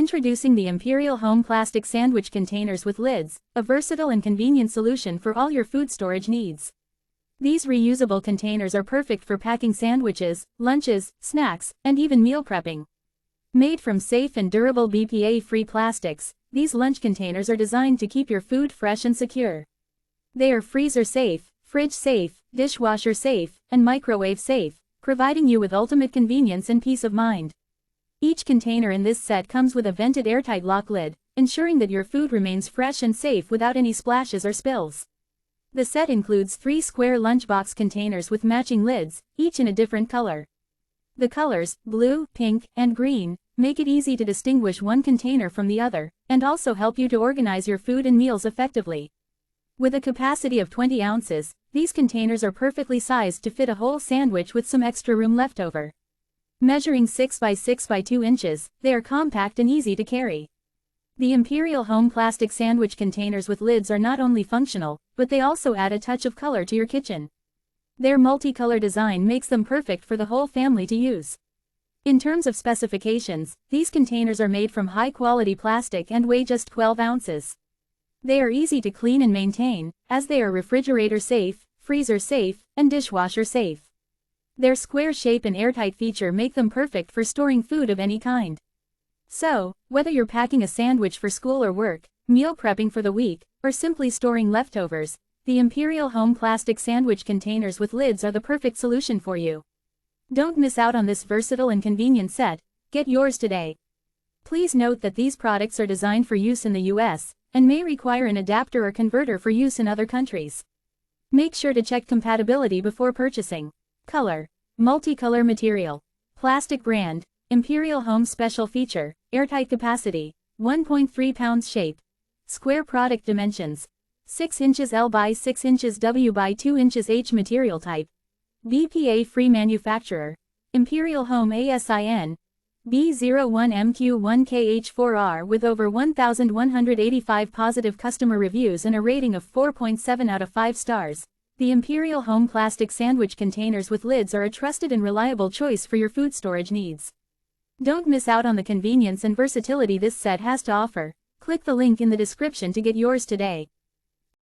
Introducing the Imperial Home Plastic Sandwich Containers with Lids, a versatile and convenient solution for all your food storage needs. These reusable containers are perfect for packing sandwiches, lunches, snacks, and even meal prepping. Made from safe and durable BPA-free plastics, these lunch containers are designed to keep your food fresh and secure. They are freezer safe, fridge safe, dishwasher safe, and microwave safe, providing you with ultimate convenience and peace of mind. Each container in this set comes with a vented airtight lock lid, ensuring that your food remains fresh and safe without any splashes or spills. The set includes 3 square lunchbox containers with matching lids, each in a different color. The colors, blue, pink, and green, make it easy to distinguish one container from the other, and also help you to organize your food and meals effectively. With a capacity of 20 ounces, these containers are perfectly sized to fit a whole sandwich with some extra room left over. Measuring 6 by 6 by 2 inches, they are compact and easy to carry. The Imperial Home Plastic Sandwich Containers with Lids are not only functional, but they also add a touch of color to your kitchen. Their multicolor design makes them perfect for the whole family to use. In terms of specifications, these containers are made from high-quality plastic and weigh just 12 ounces. They are easy to clean and maintain, as they are refrigerator safe, freezer safe, and dishwasher safe. Their square shape and airtight feature make them perfect for storing food of any kind. So, whether you're packing a sandwich for school or work, meal prepping for the week, or simply storing leftovers, the Imperial Home Plastic Sandwich Containers with Lids are the perfect solution for you. Don't miss out on this versatile and convenient set. Get yours today. Please note that these products are designed for use in the US, and may require an adapter or converter for use in other countries. Make sure to check compatibility before purchasing. Color. Multicolor material. Plastic brand. Imperial Home Special Feature, Airtight Capacity, 1.3 pounds Shape. Square Product Dimensions, 6 inches L by 6 inches W by 2 inches H. Material Type, BPA-free Manufacturer, Imperial Home ASIN, B01MQ1KH4R with over 1,185 positive customer reviews and a rating of 4.7 out of 5 stars. The Imperial Home Plastic Sandwich Containers with Lids are a trusted and reliable choice for your food storage needs. Don't miss out on the convenience and versatility this set has to offer. Click the link in the description to get yours today.